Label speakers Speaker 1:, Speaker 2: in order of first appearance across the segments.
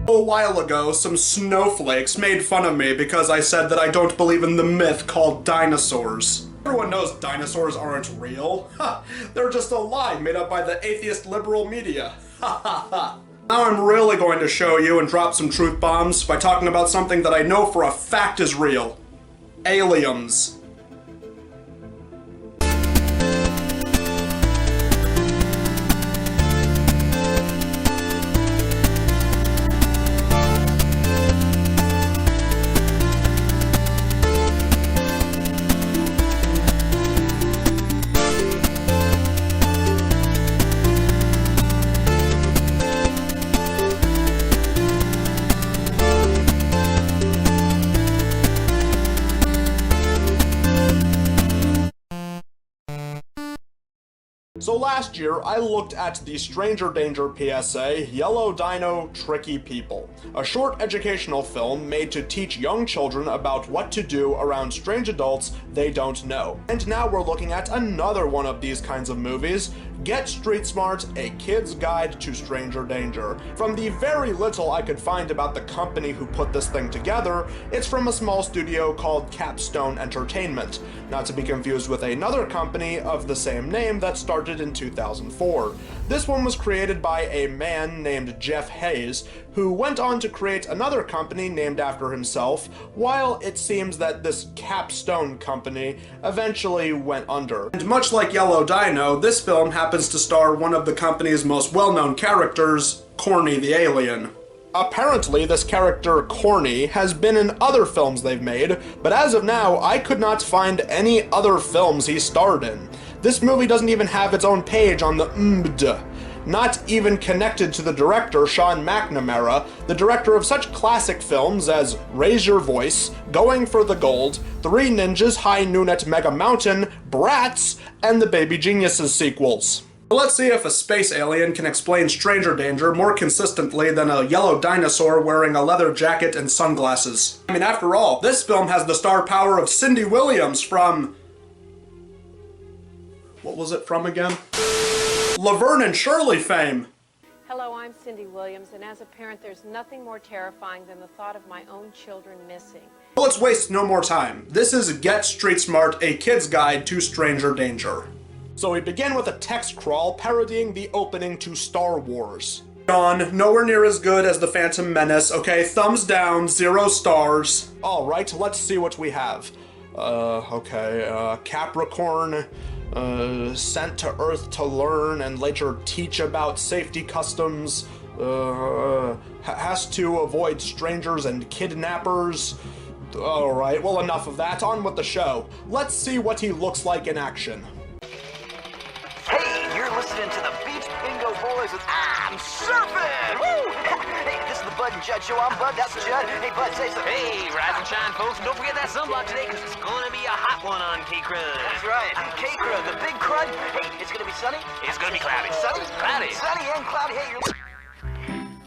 Speaker 1: A while ago, some snowflakes made fun of me because I said that I don't believe in the myth called dinosaurs. Everyone knows dinosaurs aren't real. Ha! They're just a lie made up by the atheist liberal media. Ha ha ha. Now I'm really going to show you and drop some truth bombs by talking about something that I know for a fact is real. Aliens. So last year, I looked at the Stranger Danger PSA, Yello Dyno Tricky People, a short educational film made to teach young children about what to do around strange adults they don't know. And now we're looking at another one of these kinds of movies, Get Street Smart, A Kid's Guide to Stranger Danger. From the very little I could find about the company who put this thing together, it's from a small studio called Capstone Entertainment, not to be confused with another company of the same name that started in 2004. This one was created by a man named Jeff Hayes, who went on to create another company named after himself, while it seems that this Capstone company eventually went under. And much like Yello Dyno, this film happens to star one of the company's most well-known characters, Corny The Alien. Apparently, this character, Corny, has been in other films they've made, but as of now, I could not find any other films he starred in. This movie doesn't even have its own page on the IMDb. Not even connected to the director, Sean McNamara, the director of such classic films as Raise Your Voice, Going for the Gold, Three Ninjas, High Noon at Mega Mountain, Bratz, and the Baby Geniuses sequels. Let's see if a space alien can explain stranger danger more consistently than a yellow dinosaur wearing a leather jacket and sunglasses. I mean, after all, this film has the star power of Cindy Williams from... what was it from again? Laverne and Shirley fame.
Speaker 2: Hello, I'm Cindy Williams, and as a parent, there's nothing more terrifying than the thought of my own children missing.
Speaker 1: Let's waste no more time. This is Get Street Smart, A Kid's Guide to Stranger Danger. So we begin with a text crawl parodying the opening to Star Wars. Gone, nowhere near as good as The Phantom Menace. Okay, thumbs down, 0 stars. Alright, let's see what we have. Capricorn, sent to Earth to learn and later teach about safety customs, has to avoid strangers and kidnappers. Alright, well enough of that, on with the show. Let's see what he looks like in action.
Speaker 3: Hey, you're listening to the Beach Bingo Boys with I'm Surfing! Woo! Hey, this is the Bud and Judd Show. I'm Bud, that's Judd. Hey, Bud, say something.
Speaker 4: Hey, rise and shine, folks. And don't forget that sunblock today, because it's going to be a hot one on K-Crud.
Speaker 3: That's right. K-Crud, the big crud. Hey, it's going to be sunny?
Speaker 4: It's going to be cloudy.
Speaker 3: Sunny?
Speaker 4: Cloudy.
Speaker 3: Sunny and cloudy.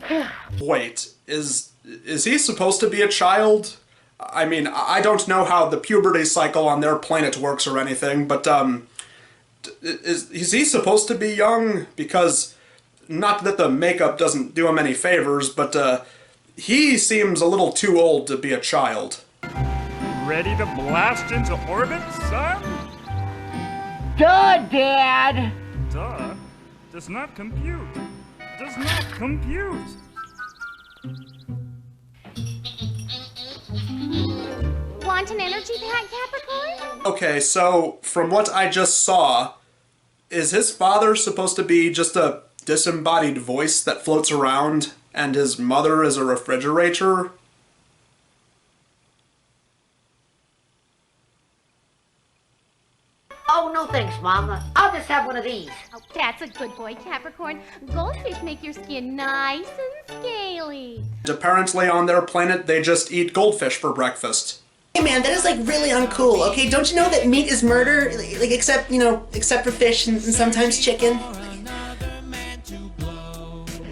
Speaker 3: Hey,
Speaker 1: Wait, is he supposed to be a child? I mean, I don't know how the puberty cycle on their planet works or anything, but, is he supposed to be young? Because, not that the makeup doesn't do him any favors, but, he seems a little too old to be a child.
Speaker 5: Ready to blast into orbit, son?
Speaker 6: Duh, Dad!
Speaker 5: Duh. Does not compute. Does not compute.
Speaker 7: Want an energy pack, Capricorn?
Speaker 1: Okay, so, from what I just saw, is his father supposed to be just a disembodied voice that floats around, and his mother is a refrigerator?
Speaker 6: Oh, no thanks, Mama. I'll just have one of these.
Speaker 7: Oh, that's a good boy, Capricorn. Goldfish make your skin nice and scaly.
Speaker 1: And apparently on their planet they just eat goldfish for breakfast.
Speaker 8: Hey man, that is like really uncool, okay? Don't you know that meat is murder? Like except, you know, except for fish and sometimes chicken.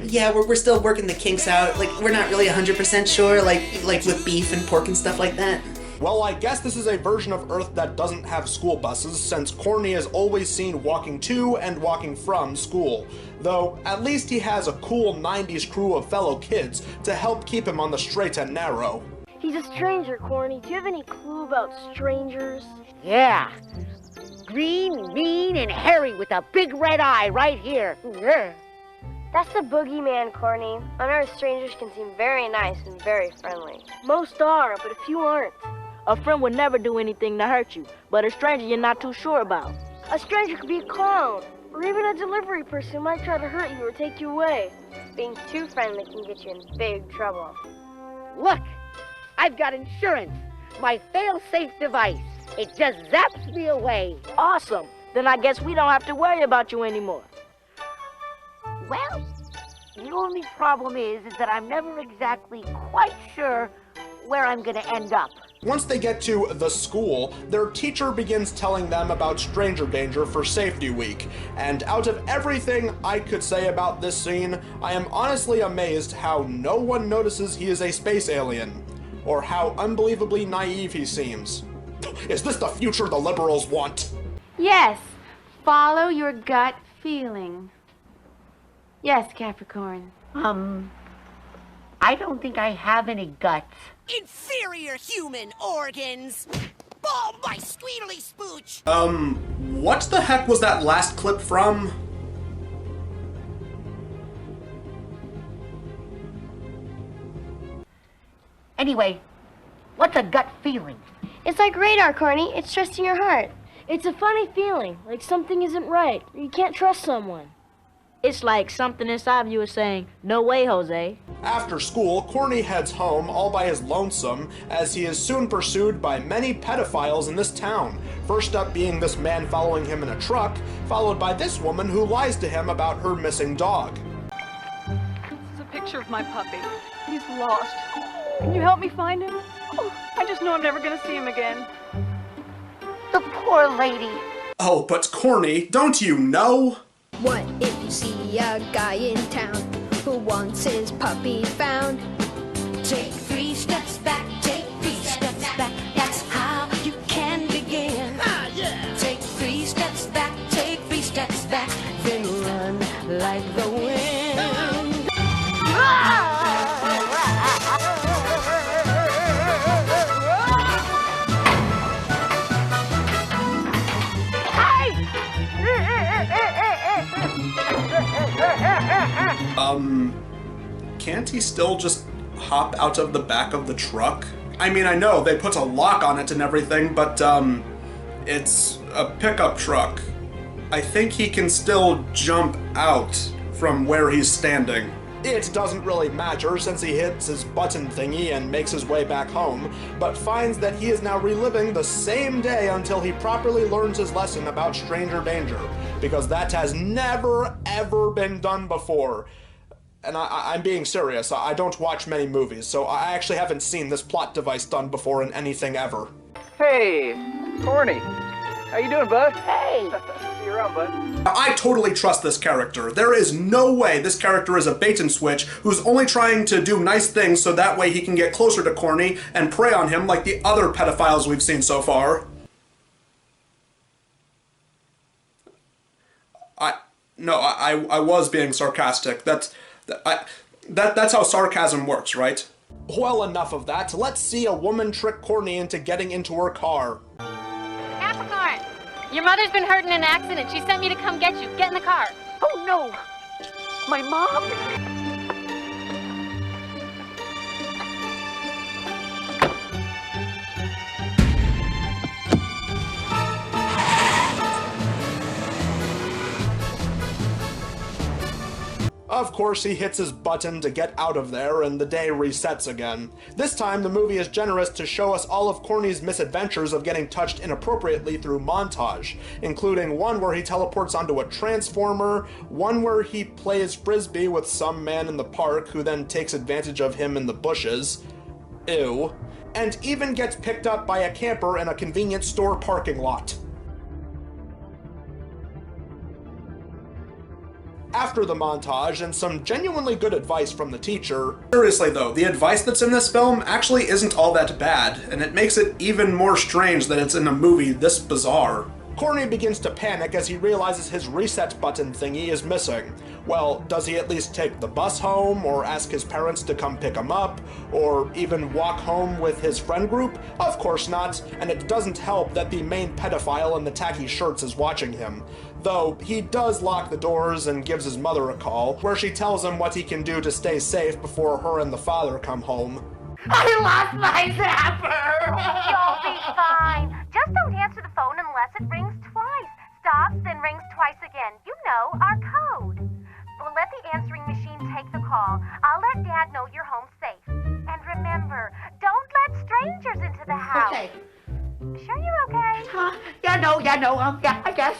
Speaker 8: Yeah, we're still working the kinks out. Like, we're not really 100% sure, like with beef and pork and stuff like that.
Speaker 1: Well, I guess this is a version of Earth that doesn't have school buses, since Corny is always seen walking to and walking from school. Though, at least he has a cool 90s crew of fellow kids to help keep him on the straight and narrow.
Speaker 9: He's a stranger, Corny. Do you have any clue about strangers?
Speaker 6: Yeah. Green, mean, and hairy with a big red eye right here.
Speaker 9: That's the boogeyman, Corny. On Earth, strangers can seem very nice and very friendly. Most are, but a few aren't.
Speaker 10: A friend would never do anything to hurt you, but a stranger you're not too sure about.
Speaker 9: A stranger could be a clown, or even a delivery person who might try to hurt you or take you away. Being too friendly can get you in big trouble.
Speaker 6: Look, I've got insurance. My fail-safe device. It just zaps me away.
Speaker 10: Awesome. Then I guess we don't have to worry about you anymore.
Speaker 6: Well, the only problem is that I'm never exactly quite sure where I'm gonna end up.
Speaker 1: Once they get to the school, their teacher begins telling them about stranger danger for Safety Week, and out of everything I could say about this scene, I am honestly amazed how no one notices he is a space alien, or how unbelievably naive he seems. Is this the future the liberals want?
Speaker 2: Yes, follow your gut feeling. Yes, Capricorn.
Speaker 6: I don't think I have any guts.
Speaker 11: Inferior human organs! Oh, my squeedly spooch!
Speaker 1: What the heck was that last clip from?
Speaker 6: Anyway, what's a gut feeling?
Speaker 9: It's like radar, Corny. It's trusting your heart. It's a funny feeling, like something isn't right, or you can't trust someone.
Speaker 10: It's like something inside of you is saying, no way, Jose.
Speaker 1: After school, Corny heads home all by his lonesome, as he is soon pursued by many pedophiles in this town. First up being this man following him in a truck, followed by this woman who lies to him about her missing dog.
Speaker 12: This is a picture of my puppy. He's lost. Can you help me find him? Oh, I just know I'm never gonna see him again.
Speaker 6: The poor lady.
Speaker 1: Oh, but Corny, don't you know?
Speaker 13: What if you see a guy in town who wants his puppy found? Take 3 steps back, take 3 steps back, that's how you can begin. Take 3 steps back, take 3 steps back, then run like the wind.
Speaker 1: Can't he still just hop out of the back of the truck? I mean, I know they put a lock on it and everything, but, it's a pickup truck. I think he can still jump out from where he's standing. It doesn't really matter since he hits his button thingy and makes his way back home, but finds that he is now reliving the same day until he properly learns his lesson about stranger danger, because that has never ever been done before. And I'm being serious, I don't watch many movies, so I actually haven't seen this plot device done before in anything ever.
Speaker 14: Hey, Corny. How you doing, bud?
Speaker 6: Hey!
Speaker 14: See you around, bud.
Speaker 1: I totally trust this character. There is no way this character is a bait and switch who's only trying to do nice things so that way he can get closer to Corny and prey on him like the other pedophiles we've seen so far. I was being sarcastic. That's how sarcasm works, right? Well, enough of that. Let's see a woman trick Corny into getting into her car.
Speaker 2: Capricorn, your mother's been hurt in an accident. She sent me to come get you. Get in the car.
Speaker 6: Oh no! My mom?
Speaker 1: Of course, he hits his button to get out of there, and the day resets again. This time, the movie is generous to show us all of Corny's misadventures of getting touched inappropriately through montage, including one where he teleports onto a transformer, one where he plays frisbee with some man in the park who then takes advantage of him in the bushes. Ew. And even gets picked up by a camper in a convenience store parking lot. After the montage and some genuinely good advice from the teacher. Seriously though, the advice that's in this film actually isn't all that bad, and it makes it even more strange that it's in a movie this bizarre. Corny begins to panic as he realizes his reset button thingy is missing. Well, does he at least take the bus home, or ask his parents to come pick him up, or even walk home with his friend group? Of course not, and it doesn't help that the main pedophile in the tacky shirts is watching him. Though, he does lock the doors and gives his mother a call, where she tells him what he can do to stay safe before her and the father come home.
Speaker 6: I lost my zapper!
Speaker 15: You'll be fine. Just don't answer the phone unless it rings twice. Stops, then rings twice again. You know, our code. We'll let the answering machine take the call. I'll let Dad know you're home safe. And remember, don't let strangers into the house.
Speaker 6: Okay.
Speaker 15: Sure you're okay?
Speaker 6: Yeah, I guess.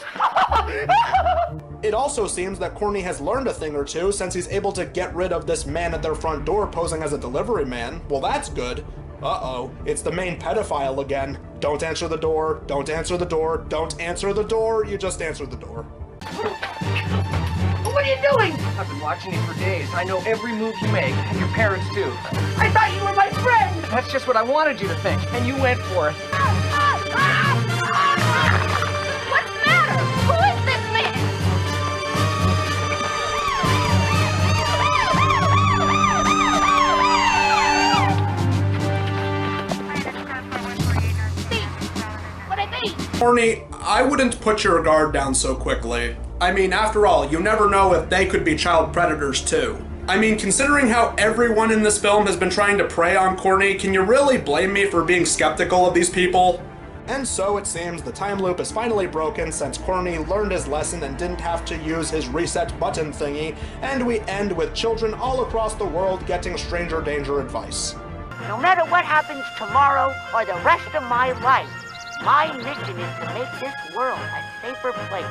Speaker 1: It also seems that Corny has learned a thing or two since he's able to get rid of this man at their front door posing as a delivery man. Well, that's good. Uh-oh, it's the main pedophile again. Don't answer the door, don't answer the door, don't answer the door, you just answer the door.
Speaker 6: What are you doing?
Speaker 14: I've been watching you for days. I know every move you make, and your parents too.
Speaker 6: I thought you were my friend!
Speaker 14: That's just what I wanted you to think, and you went for it.
Speaker 15: What's the matter? Who is this man?
Speaker 6: What I mean?
Speaker 1: Corny, I wouldn't put your guard down so quickly. I mean, after all, you never know if they could be child predators too. I mean, considering how everyone in this film has been trying to prey on Corny, can you really blame me for being skeptical of these people? And so it seems the time loop is finally broken since Corny learned his lesson and didn't have to use his reset button thingy, and we end with children all across the world getting stranger danger advice.
Speaker 6: No matter what happens tomorrow or the rest of my life, my mission is to make this world a safer place.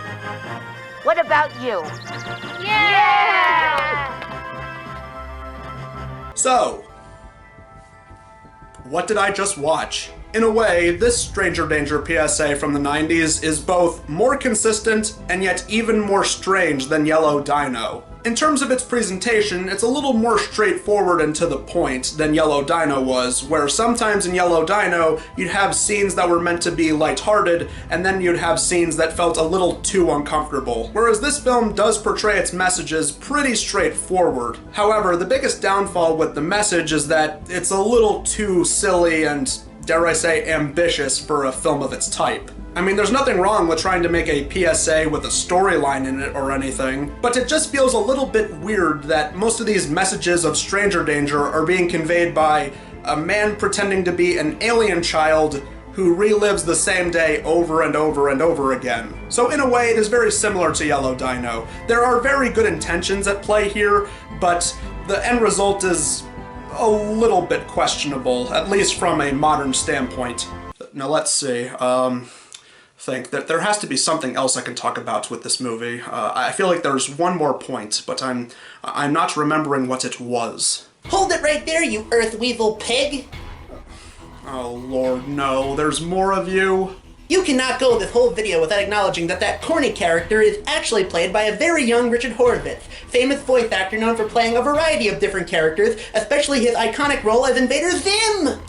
Speaker 6: What about you?
Speaker 15: Yeah!
Speaker 1: So, what did I just watch? In a way, this Stranger Danger PSA from the 90s is both more consistent and yet even more strange than Yello Dyno. In terms of its presentation, it's a little more straightforward and to the point than Yello Dyno was, where sometimes in Yello Dyno, you'd have scenes that were meant to be lighthearted, and then you'd have scenes that felt a little too uncomfortable. Whereas this film does portray its messages pretty straightforward. However, the biggest downfall with the message is that it's a little too silly and, dare I say, ambitious for a film of its type. I mean, there's nothing wrong with trying to make a PSA with a storyline in it or anything, but it just feels a little bit weird that most of these messages of stranger danger are being conveyed by a man pretending to be an alien child who relives the same day over and over and over again. So in a way, it is very similar to Yello Dyno. There are very good intentions at play here, but the end result is a little bit questionable, at least from a modern standpoint. Now let's see, think that there has to be something else I can talk about with this movie. I feel like there's one more point, but I'm not remembering what it was.
Speaker 8: Hold it right there, you earth weevil pig!
Speaker 1: Oh lord, no, there's more of you?
Speaker 8: You cannot go this whole video without acknowledging that that Corny character is actually played by a very young Richard Horivitz, famous voice actor known for playing a variety of different characters, especially his iconic role as Invader Zim!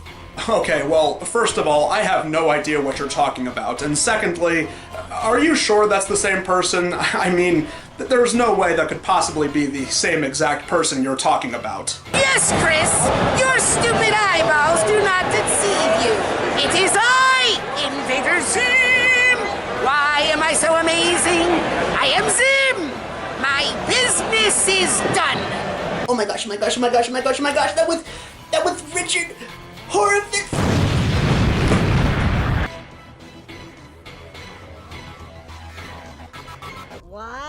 Speaker 1: Okay, well, first of all, I have no idea what you're talking about, and secondly, are you sure that's the same person? I mean, there's no way that could possibly be the same exact person you're talking about.
Speaker 11: Yes, Chris! Your stupid eyeballs do not deceive you! It is I, Invader Zim! Why am I so amazing? I am Zim! My business is done!
Speaker 8: Oh my gosh, oh my gosh, oh my gosh, oh my gosh, oh my gosh, that was Richard Horivitz!
Speaker 11: What?